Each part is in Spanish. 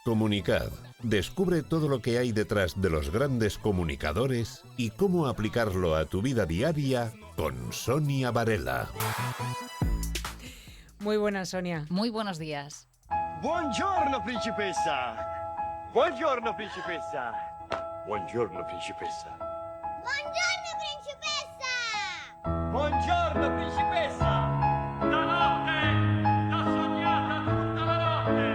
Comunicad. Descubre todo lo que hay detrás de los grandes comunicadores y cómo aplicarlo a tu vida diaria con Sonia Varela. Muy buenas, Sonia. Muy buenos días. Buongiorno, principessa. Buongiorno, principessa. Buongiorno, principessa. Buongiorno, principessa! Buongiorno, principessa. Stanotte l'ho sognata tutta la notte.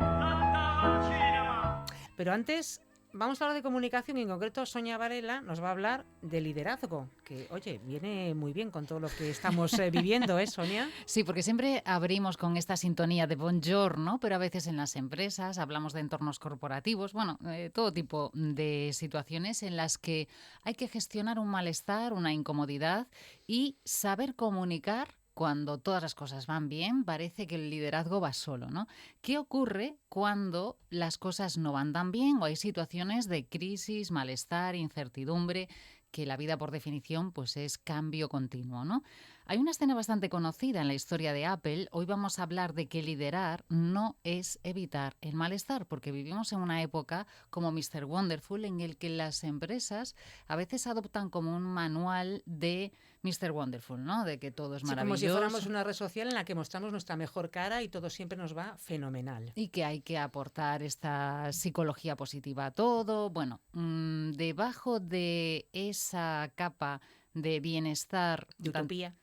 Andavo al cinema. Pero antes vamos a hablar de comunicación y en concreto Sonia Varela nos va a hablar de liderazgo, que, oye, viene muy bien con todo lo que estamos viviendo, ¿eh, Sonia? Sí, porque siempre abrimos con esta sintonía de buongiorno, pero a veces en las empresas hablamos de entornos corporativos, bueno, todo tipo de situaciones en las que hay que gestionar un malestar, una incomodidad y saber comunicar. Cuando todas las cosas van bien, parece que el liderazgo va solo, ¿no? ¿Qué ocurre cuando las cosas no van tan bien o hay situaciones de crisis, malestar, incertidumbre, que la vida por definición pues es cambio continuo, ¿no? Hay una escena bastante conocida en la historia de Apple. Hoy vamos a hablar de que liderar no es evitar el malestar, porque vivimos en una época como Mr. Wonderful en el que las empresas a veces adoptan como un manual de Mr. Wonderful, ¿no? De que todo es maravilloso. Como si fuéramos una red social en la que mostramos nuestra mejor cara y todo siempre nos va fenomenal. Y que hay que aportar esta psicología positiva a todo. Bueno, debajo de esa capa de bienestar... De utopía.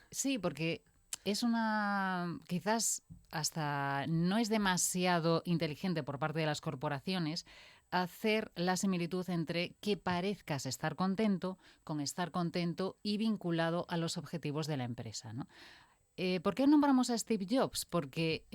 Sí, porque es una... Quizás hasta no es demasiado inteligente por parte de las corporaciones hacer la similitud entre que parezcas estar contento con estar contento y vinculado a los objetivos de la empresa, ¿no? ¿Por qué nombramos a Steve Jobs? Porque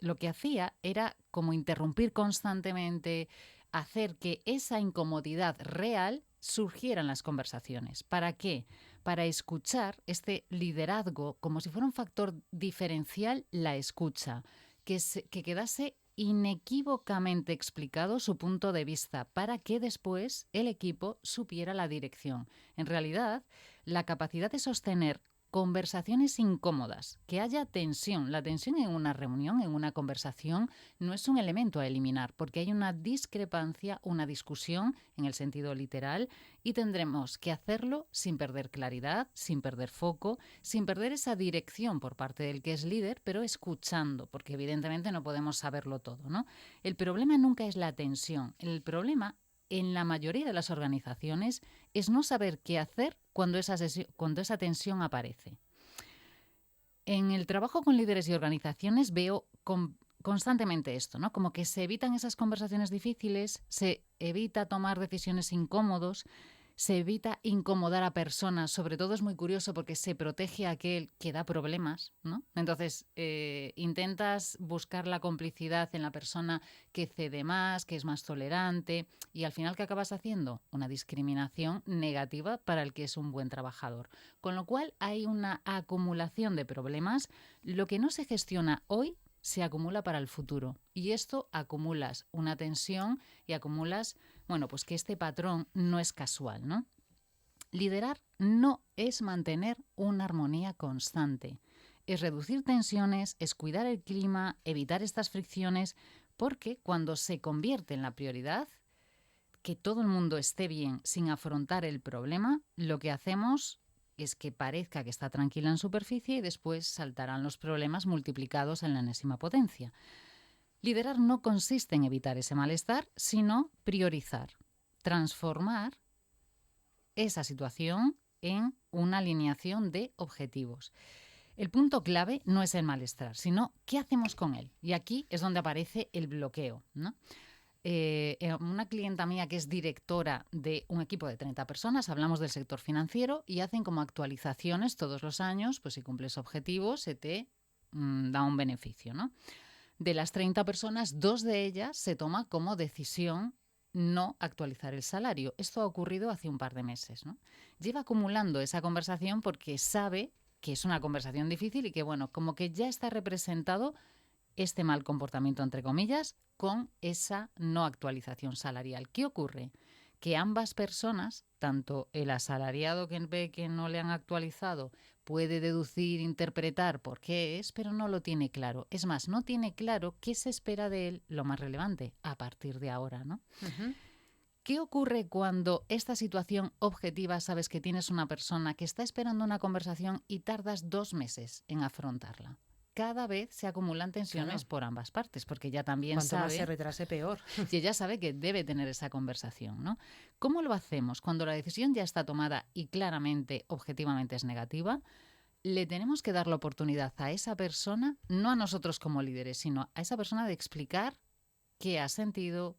lo que hacía era como interrumpir constantemente, hacer que esa incomodidad real surgiera en las conversaciones. ¿Para qué? Para escuchar este liderazgo como si fuera un factor diferencial, la escucha, que quedase inequívocamente explicado su punto de vista para que después el equipo supiera la dirección. En realidad, la capacidad de sostener conversaciones incómodas, que haya tensión. La tensión en una reunión, en una conversación, no es un elemento a eliminar, porque hay una discrepancia, una discusión en el sentido literal, y tendremos que hacerlo sin perder claridad, sin perder foco, sin perder esa dirección por parte del que es líder, pero escuchando, porque evidentemente no podemos saberlo todo, ¿no? El problema nunca es la tensión. El problema en la mayoría de las organizaciones es no saber qué hacer cuando esa tensión aparece. En el trabajo con líderes y organizaciones veo constantemente esto, ¿no? Como que se evitan esas conversaciones difíciles, se evita tomar decisiones incómodos, se evita incomodar a personas. Sobre todo es muy curioso porque se protege a aquel que da problemas, ¿no? Entonces, intentas buscar la complicidad en la persona que cede más, que es más tolerante, y al final, ¿qué acabas haciendo? Una discriminación negativa para el que es un buen trabajador. Con lo cual, hay una acumulación de problemas. Lo que no se gestiona hoy se acumula para el futuro. Y esto acumulas una tensión y acumulas, bueno, pues que este patrón no es casual, ¿no? Liderar no es mantener una armonía constante. Es reducir tensiones, es cuidar el clima, evitar estas fricciones, porque cuando se convierte en la prioridad, que todo el mundo esté bien sin afrontar el problema, lo que hacemos es que parezca que está tranquila en superficie y después saltarán los problemas multiplicados en la enésima potencia. Liderar no consiste en evitar ese malestar, sino priorizar, transformar esa situación en una alineación de objetivos. El punto clave no es el malestar, sino qué hacemos con él. Y aquí es donde aparece el bloqueo, ¿no? Una clienta mía que es directora de un equipo de 30 personas, hablamos del sector financiero, y hacen como actualizaciones todos los años, pues si cumples objetivos se te da un beneficio, ¿no? De las 30 personas, 2 de ellas se toma como decisión no actualizar el salario. Esto ha ocurrido hace un par de meses, ¿no? Lleva acumulando esa conversación porque sabe que es una conversación difícil y que, bueno, como que ya está representado este mal comportamiento, entre comillas, con esa no actualización salarial. ¿Qué ocurre? que ambas personas, tanto el asalariado que ve que no le han actualizado, puede deducir, interpretar por qué es, pero no lo tiene claro. Es más, no tiene claro qué se espera de él, lo más relevante, a partir de ahora, ¿no? Ujú. ¿Qué ocurre cuando esta situación objetiva sabes que tienes una persona que está esperando una conversación y tardas 2 meses en afrontarla? Cada vez se acumulan tensiones Claro. por ambas partes, porque ella también Cuanto más se sabe retrase, peor. y ella sabe que debe tener esa conversación, ¿no? ¿Cómo lo hacemos cuando la decisión ya está tomada y claramente, objetivamente es negativa? Le tenemos que dar la oportunidad a esa persona, no a nosotros como líderes, sino a esa persona de explicar qué ha sentido,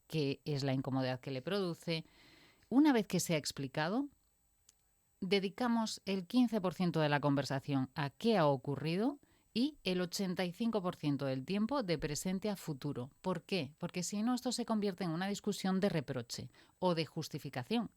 qué es la incomodidad que le produce. Una vez que se ha explicado, dedicamos el 15% de la conversación a qué ha ocurrido y el 85% del tiempo de presente a futuro. ¿Por qué? Porque si no, esto se convierte en una discusión de reproche o de justificación.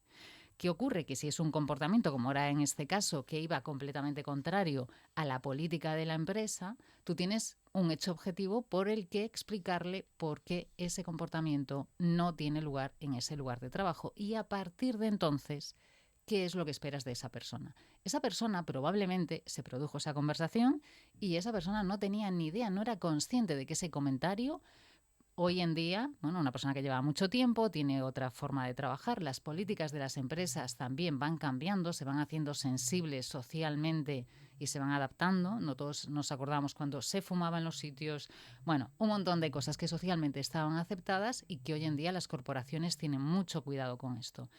¿Qué ocurre? Que si es un comportamiento, como era en este caso, que iba completamente contrario a la política de la empresa, tú tienes un hecho objetivo por el que explicarle por qué ese comportamiento no tiene lugar en ese lugar de trabajo. Y a partir de entonces, ¿qué es lo que esperas de esa persona? Esa persona probablemente se produjo esa conversación y esa persona no tenía ni idea, no era consciente de que ese comentario, hoy en día, bueno, una persona que lleva mucho tiempo, tiene otra forma de trabajar, las políticas de las empresas también van cambiando, se van haciendo sensibles socialmente y se van adaptando. No todos nos acordamos cuando se fumaba en los sitios. Bueno, un montón de cosas que socialmente estaban aceptadas y que hoy en día las corporaciones tienen mucho cuidado con esto.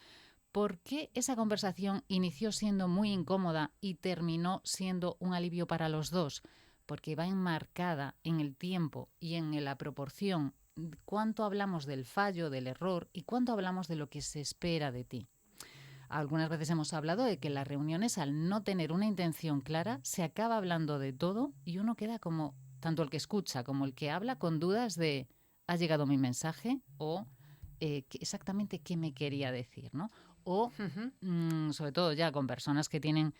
¿Por qué esa conversación inició siendo muy incómoda y terminó siendo un alivio para los dos? Porque va enmarcada en el tiempo y en la proporción cuánto hablamos del fallo, del error y cuánto hablamos de lo que se espera de ti. Algunas veces hemos hablado de que las reuniones, al no tener una intención clara, se acaba hablando de todo y uno queda como, tanto el que escucha como el que habla, con dudas de ¿ha llegado mi mensaje? O exactamente qué me quería decir, ¿no? O, Ujú. sobre todo ya con personas que tienen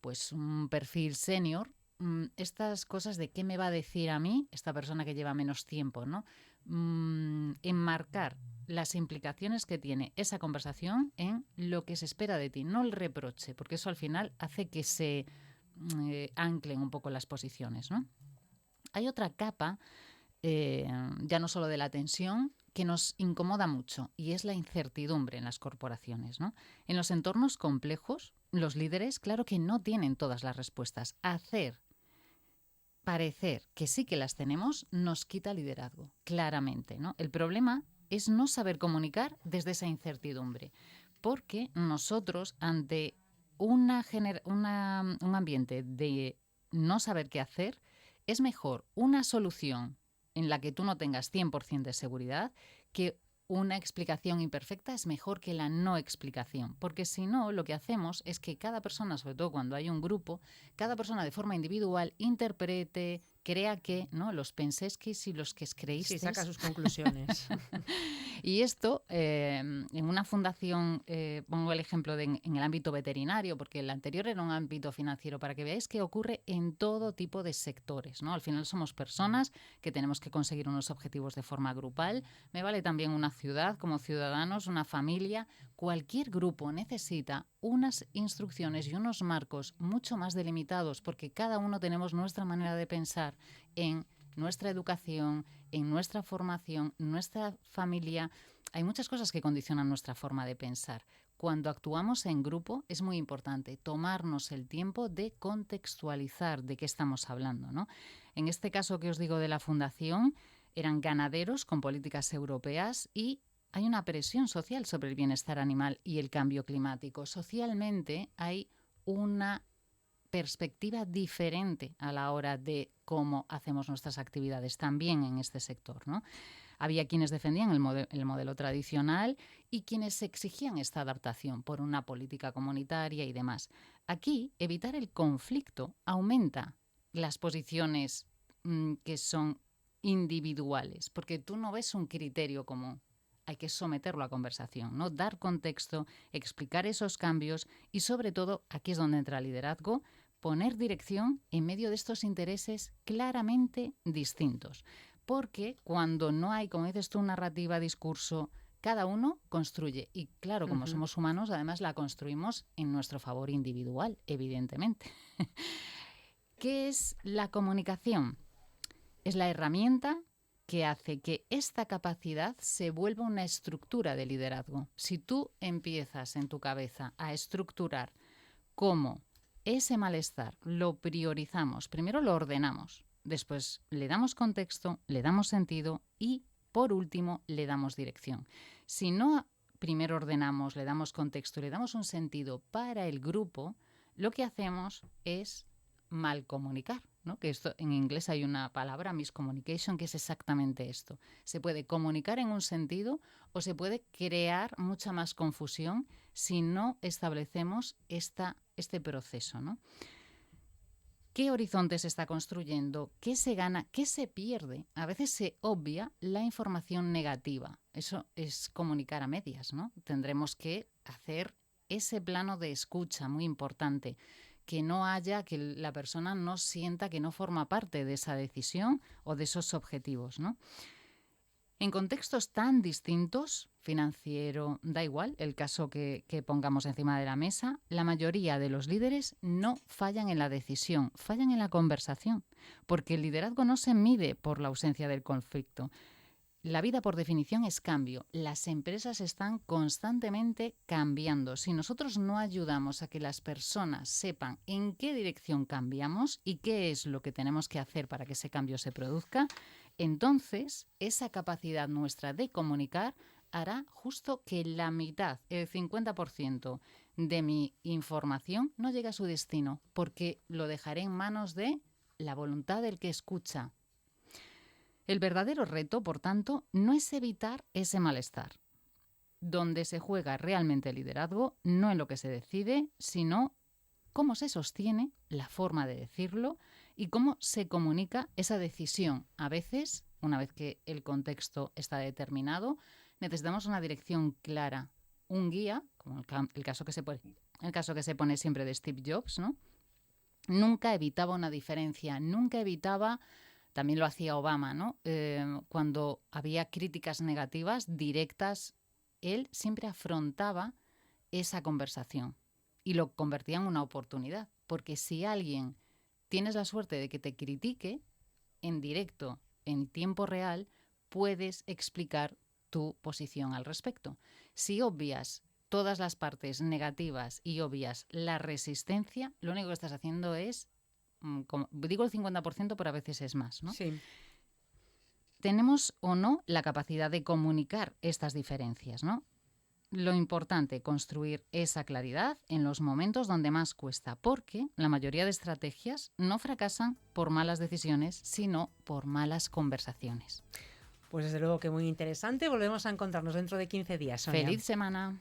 pues un perfil senior, estas cosas de qué me va a decir a mí esta persona que lleva menos tiempo, ¿no? Enmarcar las implicaciones que tiene esa conversación en lo que se espera de ti, no el reproche, porque eso al final hace que se anclen un poco las posiciones, ¿no? Hay otra capa, ya no solo de la tensión, que nos incomoda mucho y es la incertidumbre en las corporaciones, ¿no? En los entornos complejos, los líderes, claro que no tienen todas las respuestas. Hacer parecer que sí que las tenemos nos quita liderazgo, claramente, ¿no? El problema es no saber comunicar desde esa incertidumbre, porque nosotros, ante un ambiente de no saber qué hacer, es mejor una solución en la que tú no tengas 100% de seguridad que una explicación imperfecta es mejor que la no explicación, porque si no, lo que hacemos es que cada persona, sobre todo cuando hay un grupo, cada persona de forma individual interprete, crea que, ¿no? Los penséis y los que creísteis. Sí, saca sus conclusiones. Y esto, en una fundación, pongo el ejemplo en el ámbito veterinario, porque el anterior era un ámbito financiero, para que veáis que ocurre en todo tipo de sectores, ¿no? Al final somos personas que tenemos que conseguir unos objetivos de forma grupal. Me vale también una ciudad como ciudadanos, una familia. Cualquier grupo necesita unas instrucciones y unos marcos mucho más delimitados, porque cada uno tenemos nuestra manera de pensar en nuestra educación, en nuestra formación, nuestra familia. Hay muchas cosas que condicionan nuestra forma de pensar. Cuando actuamos en grupo es muy importante tomarnos el tiempo de contextualizar de qué estamos hablando, ¿no? En este caso que os digo de la fundación, eran ganaderos con políticas europeas y hay una presión social sobre el bienestar animal y el cambio climático. Socialmente hay una perspectiva diferente a la hora de cómo hacemos nuestras actividades también en este sector, ¿no? Había quienes defendían el modelo tradicional y quienes exigían esta adaptación por una política comunitaria y demás. Aquí, evitar el conflicto aumenta las posiciones que son individuales, porque tú no ves un criterio común. Hay que someterlo a conversación, ¿no? Dar contexto, explicar esos cambios y, sobre todo, aquí es donde entra el liderazgo, poner dirección en medio de estos intereses claramente distintos. Porque cuando no hay, como dices tú, narrativa, discurso cada uno construye. Y claro, como Ujú. somos humanos, además la construimos en nuestro favor individual, evidentemente. ¿Qué es la comunicación? Es la herramienta que hace que esta capacidad se vuelva una estructura de liderazgo. Si tú empiezas en tu cabeza a estructurar cómo ese malestar lo priorizamos, primero lo ordenamos, después le damos contexto, le damos sentido y, por último, le damos dirección. Si no primero ordenamos, le damos contexto y le damos un sentido para el grupo, lo que hacemos es mal comunicar, ¿no? Que esto en inglés hay una palabra, miscommunication, que es exactamente esto. Se puede comunicar en un sentido o se puede crear mucha más confusión si no establecemos este proceso, ¿no? ¿Qué horizonte se está construyendo? ¿Qué se gana? ¿Qué se pierde? A veces se obvia la información negativa. Eso es comunicar a medias, ¿no? Tendremos que hacer ese plano de escucha muy importante, que no haya, que la persona no sienta que no forma parte de esa decisión o de esos objetivos, ¿no? En contextos tan distintos, financiero, da igual el caso que pongamos encima de la mesa, la mayoría de los líderes no fallan en la decisión, fallan en la conversación, porque el liderazgo no se mide por la ausencia del conflicto. La vida, por definición, es cambio. Las empresas están constantemente cambiando. Si nosotros no ayudamos a que las personas sepan en qué dirección cambiamos y qué es lo que tenemos que hacer para que ese cambio se produzca, entonces esa capacidad nuestra de comunicar hará justo que la mitad, el 50% de mi información no llegue a su destino, porque lo dejaré en manos de la voluntad del que escucha. El verdadero reto, por tanto, no es evitar ese malestar. Donde se juega realmente el liderazgo, no en lo que se decide, sino cómo se sostiene, la forma de decirlo y cómo se comunica esa decisión. A veces, una vez que el contexto está determinado, necesitamos una dirección clara, un guía, como el caso que se pone siempre de Steve Jobs, ¿no? Nunca evitaba una diferencia, nunca evitaba. También lo hacía Obama, ¿no? Cuando había críticas negativas, directas, él siempre afrontaba esa conversación y lo convertía en una oportunidad. Porque si alguien tienes la suerte de que te critique, en directo, en tiempo real, puedes explicar tu posición al respecto. Si obvias todas las partes negativas y obvias la resistencia, lo único que estás haciendo es, como digo el 50%, pero a veces es más, ¿no? Sí. ¿Tenemos o no la capacidad de comunicar estas diferencias, ¿no? Lo importante, construir esa claridad en los momentos donde más cuesta, porque la mayoría de estrategias no fracasan por malas decisiones, sino por malas conversaciones. Pues desde luego que muy interesante. Volvemos a encontrarnos dentro de 15 días, Sonia. ¡Feliz semana!